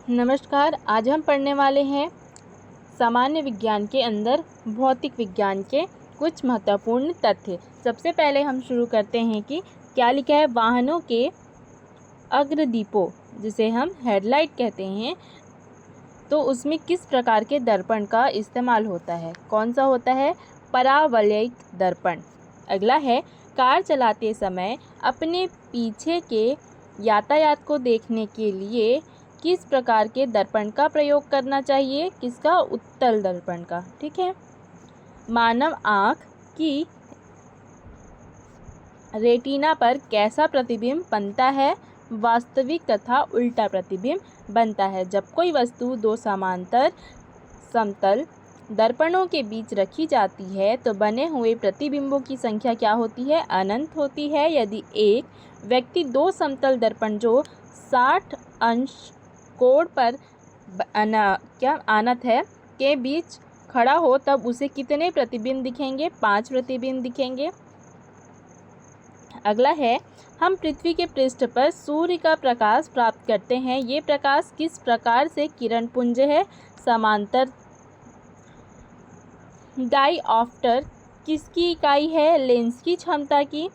नमस्कार। आज हम पढ़ने वाले हैं सामान्य विज्ञान के अंदर भौतिक विज्ञान के कुछ महत्वपूर्ण तथ्य। सबसे पहले हम शुरू करते हैं कि क्या लिखा है। वाहनों के अग्रदीपों, जिसे हम हेडलाइट कहते हैं, तो उसमें किस प्रकार के दर्पण का इस्तेमाल होता है। कौन सा होता है? परावलयिक दर्पण। अगला है, कार चलाते समय अपने पीछे के यातायात को देखने के लिए किस प्रकार के दर्पण का प्रयोग करना चाहिए? किसका? उत्तल दर्पण का। ठीक है। मानव आँख की रेटिना पर कैसा प्रतिबिंब बनता है? वास्तविक तथा उल्टा प्रतिबिंब बनता है। जब कोई वस्तु दो समांतर समतल दर्पणों के बीच रखी जाती है तो बने हुए प्रतिबिंबों की संख्या क्या होती है? अनंत होती है। यदि एक व्यक्ति दो समतल दर्पण जो 60 अंश कोण पर आनत है के बीच खड़ा हो तब उसे कितने प्रतिबिंब दिखेंगे? 5 प्रतिबिंब दिखेंगे। अगला है, हम पृथ्वी के पृष्ठ पर सूर्य का प्रकाश प्राप्त करते हैं। ये प्रकाश किस प्रकार से किरण पुंज है? समांतर। डायऑप्टर किसकी इकाई है? लेंस की क्षमता की।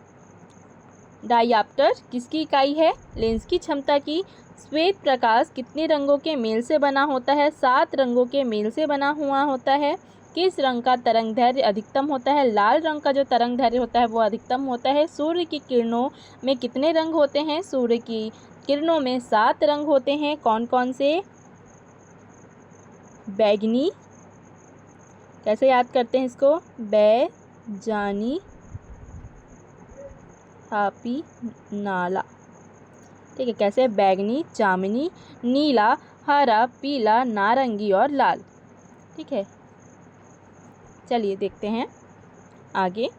डायऑप्टर किसकी इकाई है? लेंस की क्षमता की। श्वेत प्रकाश कितने रंगों के मेल से बना होता है? 7 रंगों के मेल से बना हुआ होता है। किस रंग का तरंगदैर्घ्य अधिकतम होता है? लाल रंग का जो तरंगदैर्घ्य होता है वो अधिकतम होता है। सूर्य की किरणों में कितने रंग होते हैं? सूर्य की किरणों में 7 रंग होते हैं। कौन कौन से? बैगनी, कैसे याद करते हैं इसको? बैजानी, हापी, नाला। ठीक है। कैसे? बैगनी, जामुनी, नीला, हरा, पीला, नारंगी और लाल। ठीक है। चलिए देखते हैं आगे।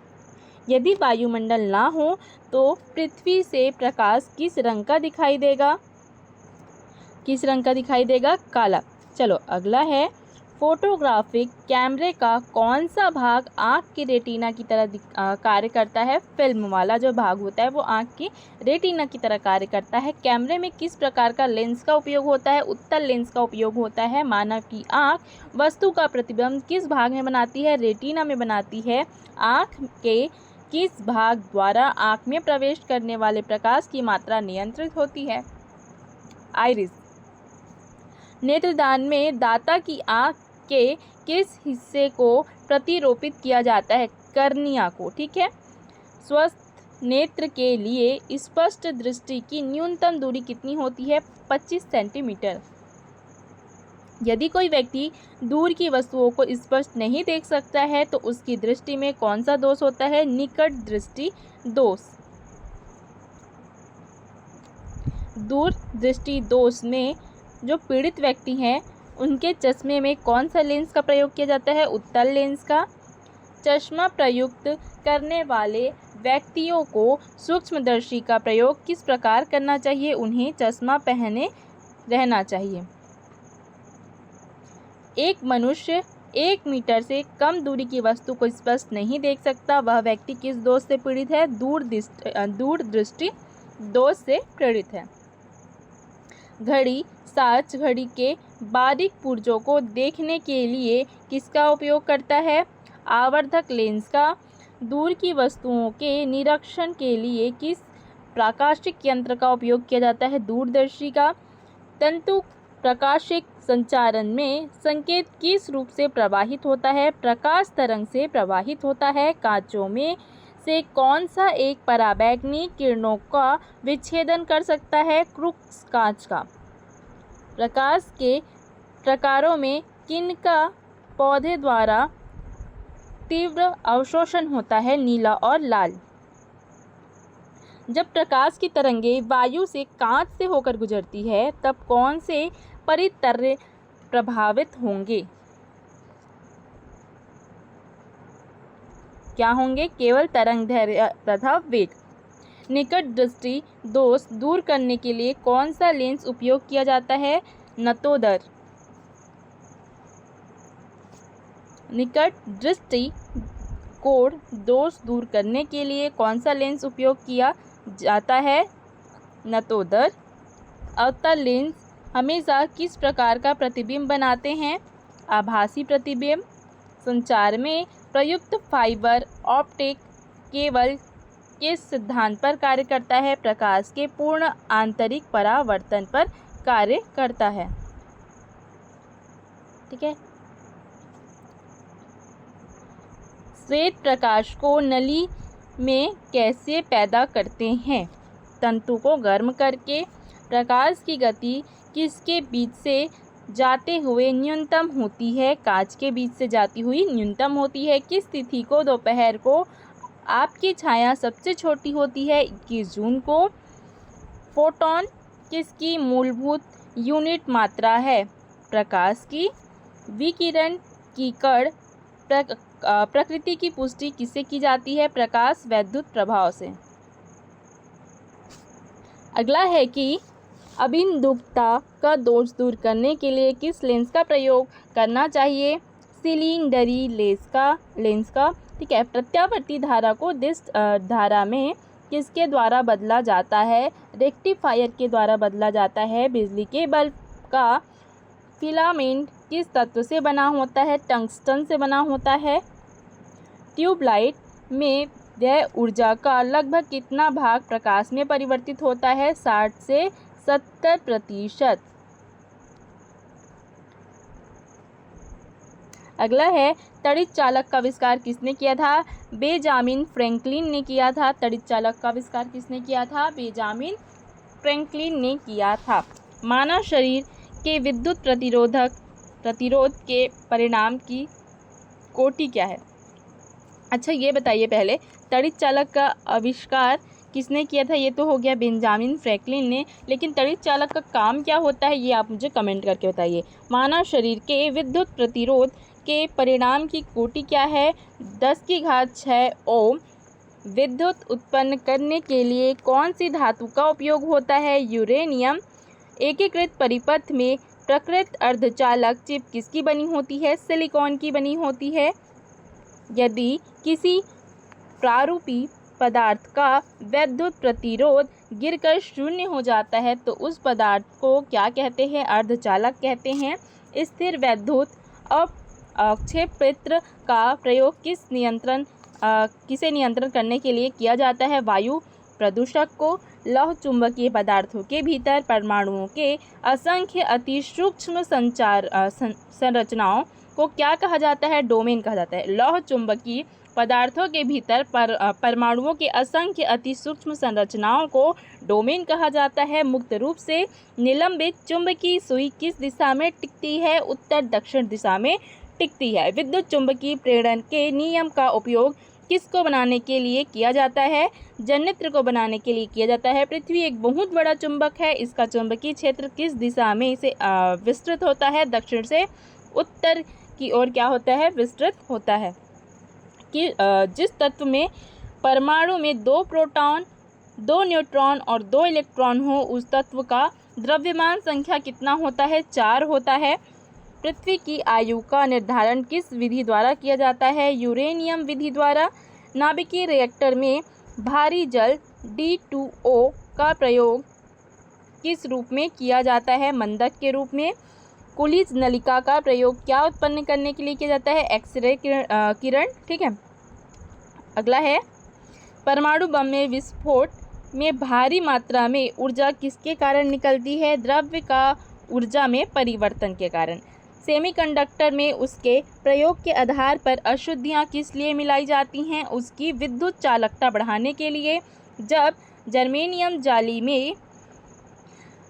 यदि वायुमंडल ना हो तो पृथ्वी से प्रकाश किस रंग का दिखाई देगा? किस रंग का दिखाई देगा? काला। चलो अगला है, फोटोग्राफिक कैमरे का कौन सा भाग आँख की रेटिना की तरह कार्य करता है? फिल्म वाला जो भाग होता है वो आँख की रेटिना की तरह कार्य करता है। कैमरे में किस प्रकार का लेंस का उपयोग होता है? उत्तल लेंस का उपयोग होता है। मानव की आँख वस्तु का प्रतिबिंब किस भाग में बनाती है? रेटिना में बनाती है। आँख के किस भाग द्वारा आँख में प्रवेश करने वाले प्रकाश की मात्रा नियंत्रित होती है? आइरिस। नेत्रदान में दाता की आँख के किस हिस्से को प्रतिरोपित किया जाता है? कर्निया को। ठीक है। स्वस्थ नेत्र के लिए स्पष्ट दृष्टि की न्यूनतम दूरी कितनी होती है? 25 सेंटीमीटर। यदि कोई व्यक्ति दूर की वस्तुओं को स्पष्ट नहीं देख सकता है तो उसकी दृष्टि में कौन सा दोष होता है? निकट दृष्टि दोष। दूर दृष्टि दोष में जो पीड़ित व्यक्ति हैं उनके चश्मे में कौन सा लेंस का प्रयोग किया जाता है? उत्तल लेंस का। चश्मा प्रयुक्त करने वाले व्यक्तियों को सूक्ष्मदर्शी का प्रयोग किस प्रकार करना चाहिए? उन्हें चश्मा पहने रहना चाहिए। एक मनुष्य 1 मीटर से कम दूरी की वस्तु को स्पष्ट नहीं देख सकता। वह व्यक्ति किस दोष से पीड़ित है? दूर दृष्टि दोष से पीड़ित है। घड़ी साच घड़ी के बारीक पुर्जों को देखने के लिए किसका उपयोग करता है? आवर्धक लेंस का। दूर की वस्तुओं के निरीक्षण के लिए किस प्रकाशिक यंत्र का उपयोग किया जाता है? दूरदर्शी का। तंतु प्रकाशिक संचारण में संकेत किस रूप से प्रवाहित होता है? प्रकाश तरंग से प्रवाहित होता है। कांचों में से कौन सा एक पराबैंगनी किरणों का विच्छेदन कर सकता है? क्रूक्स कांच का। प्रकाश के प्रकारों में किनका पौधे द्वारा तीव्र अवशोषण होता है? नीला और लाल। जब प्रकाश की तरंगें वायु से कांच से होकर गुजरती है तब कौन से परितर्य प्रभावित होंगे? क्या होंगे? केवल तरंगदैर्घ्य तथा वेग। निकट दृष्टि दोष दूर करने के लिए कौन सा लेंस उपयोग किया जाता है? नतोदर। निकट दृष्टि कोण दोष दूर करने के लिए कौन सा लेंस उपयोग किया जाता है? नतोदर। अवतल लेंस हमेशा किस प्रकार का प्रतिबिंब बनाते हैं? आभासी प्रतिबिंब। संचार में प्रयुक्त फाइबर ऑप्टिक केबल किस सिद्धांत पर कार्य करता है? प्रकाश के पूर्ण आंतरिक परावर्तन पर कार्य करता है। ठीक है। श्वेत प्रकाश को नली में कैसे पैदा करते हैं? तंतु को गर्म करके। प्रकाश की गति किसके बीच से जाते हुए न्यूनतम होती है? कांच के बीच से जाती हुई न्यूनतम होती है। किस तिथि को दोपहर को आपकी छाया सबसे छोटी होती है? 21 जून को। फोटॉन किसकी मूलभूत यूनिट मात्रा है? प्रकाश की। विकिरण की कण प्रकृति की पुष्टि किससे की जाती है? प्रकाश वैद्युत प्रभाव से। अगला है कि अबिंदुकता का दोष दूर करने के लिए किस लेंस का प्रयोग करना चाहिए? सिलिंडरी लेंस का। ठीक है। प्रत्यावर्ती धारा को दिष्ट धारा में किसके द्वारा बदला जाता है? रेक्टिफायर के द्वारा बदला जाता है। बिजली के बल्ब का फिलामेंट किस तत्व से बना होता है? टंगस्टन से बना होता है। ट्यूबलाइट में व्यय ऊर्जा का लगभग कितना भाग प्रकाश में परिवर्तित होता है? 60 से 70%। अगला है तड़ित चालक का आविष्कार किसने किया था? बेंजामिन फ्रैंकलिन ने किया था। तड़ित चालक का आविष्कार किसने किया था? बेंजामिन फ्रैंकलिन ने किया था। मानव शरीर के विद्युत प्रतिरोध के परिणाम की कोटि क्या है? अच्छा ये बताइए पहले, तड़ित चालक का आविष्कार किसने किया था? ये तो हो गया बेंजामिन फ्रैंकलिन ने, लेकिन तड़ित चालक का काम क्या होता है ये आप मुझे कमेंट करके बताइए। मानव शरीर के विद्युत प्रतिरोध के परिणाम की कोटि क्या है? 10⁶ ओम। विद्युत उत्पन्न करने के लिए कौन सी धातु का उपयोग होता है? यूरेनियम। एकीकृत परिपथ में प्रकृत अर्धचालक चिप किसकी बनी होती है? सिलिकॉन की बनी होती है। यदि किसी प्रारूपी पदार्थ का विद्युत प्रतिरोध गिरकर शून्य हो जाता है तो उस पदार्थ को क्या कहते हैं? अर्धचालक कहते हैं। स्थिर विद्युत अवक्षेपित्र का प्रयोग किसे नियंत्रण करने के लिए किया जाता है? वायु प्रदूषक को। लौह चुंबकीय पदार्थों के भीतर परमाणुओं के असंख्य अति सूक्ष्म संरचनाओं को क्या कहा जाता है? डोमेन कहा जाता है। लौह चुंबकीय पदार्थों के भीतर परमाणुओं के असंख्य अति सूक्ष्म संरचनाओं को डोमेन कहा जाता है। मुक्त रूप से निलंबित चुंबकीय सुई किस दिशा में टिकती है? उत्तर दक्षिण दिशा में टिकती है। विद्युत चुंबकीय प्रेरण के नियम का उपयोग किसको बनाने के लिए किया जाता है? जनित्र को बनाने के लिए किया जाता है। पृथ्वी एक बहुत बड़ा चुंबक है, इसका चुंबकीय क्षेत्र किस दिशा में इसे विस्तृत होता है? दक्षिण से उत्तर की ओर क्या होता है? विस्तृत होता है। कि जिस तत्व में परमाणु में 2 प्रोटॉन 2 न्यूट्रॉन और 2 इलेक्ट्रॉन हो उस तत्व का द्रव्यमान संख्या कितना होता है? 4 होता है। पृथ्वी की आयु का निर्धारण किस विधि द्वारा किया जाता है? यूरेनियम विधि द्वारा। नाभिकीय रिएक्टर में भारी जल D2O का प्रयोग किस रूप में किया जाता है? मंदक के रूप में। कुलिज नलिका का प्रयोग क्या उत्पन्न करने के लिए किया जाता है? एक्सरे किरण। ठीक है। अगला है परमाणु बम में विस्फोट में भारी मात्रा में ऊर्जा किसके कारण निकलती है? द्रव्य का ऊर्जा में परिवर्तन के कारण। सेमीकंडक्टर में उसके प्रयोग के आधार पर अशुद्धियाँ किस लिए मिलाई जाती हैं? उसकी विद्युत चालकता बढ़ाने के लिए। जब जर्मेनियम जाली में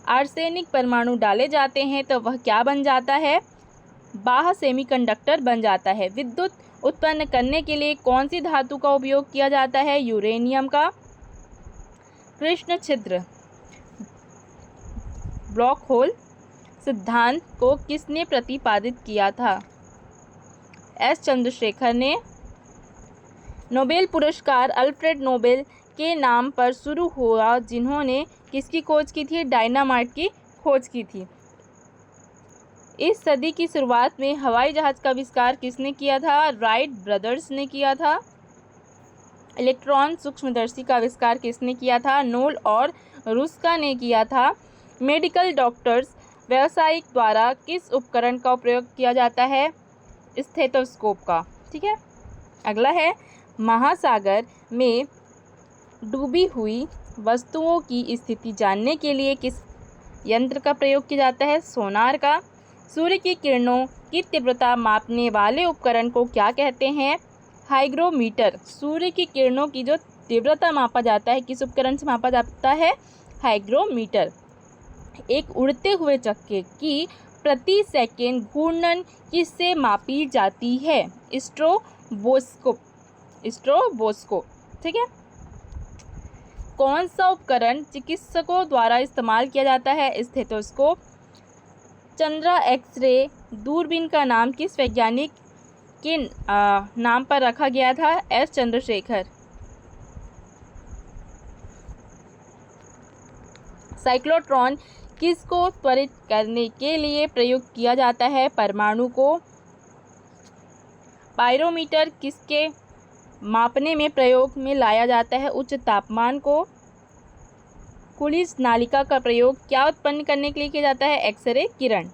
आर्सेनिक परमाणु डाले जाते हैं तो वह क्या बन जाता है? बाह्य सेमीकंडक्टर बन जाता है। विद्युत उत्पन्न करने के लिए कौन सी धातु का उपयोग किया जाता है? यूरेनियम का। कृष्ण छिद्र ब्लैक होल सिद्धांत को किसने प्रतिपादित किया था? एस चंद्रशेखर ने। नोबेल पुरस्कार अल्फ्रेड नोबेल के नाम पर शुरू हुआ जिन्होंने किसकी खोज की थी? डायनामाइट की खोज की थी। इस सदी की शुरुआत में हवाई जहाज का आविष्कार किसने किया था? राइट ब्रदर्स ने किया था। इलेक्ट्रॉन सूक्ष्मदर्शी का आविष्कार किसने किया था? नोल और रुस्का ने किया था। मेडिकल डॉक्टर्स व्यावसायिक द्वारा किस उपकरण का प्रयोग किया जाता है? स्टेथोस्कोप का। ठीक है। अगला है, महासागर में डूबी हुई वस्तुओं की स्थिति जानने के लिए किस यंत्र का प्रयोग किया जाता है? सोनार का। सूर्य की किरणों की तीव्रता मापने वाले उपकरण को क्या कहते हैं? हाइग्रोमीटर। सूर्य की किरणों की जो तीव्रता मापा जाता है किस उपकरण से मापा जाता है? हाइग्रोमीटर। एक उड़ते हुए चक्के की प्रति सेकंड घूर्णन किससे मापी जाती है? स्ट्रोबोस्कोप। ठीक है। कौन सा उपकरण चिकित्सकों द्वारा इस्तेमाल किया जाता है? स्टेथोस्कोप। चंद्रा एक्सरे दूरबीन का नाम किस वैज्ञानिक के नाम पर रखा गया था? एस चंद्रशेखर। साइक्लोट्रॉन किसको त्वरित करने के लिए प्रयोग किया जाता है? परमाणु को। पायरोमीटर किसके मापने में प्रयोग में लाया जाता है? उच्च तापमान को। कुलिस नालिका का प्रयोग क्या उत्पन्न करने के लिए किया जाता है? एक्सरे किरण।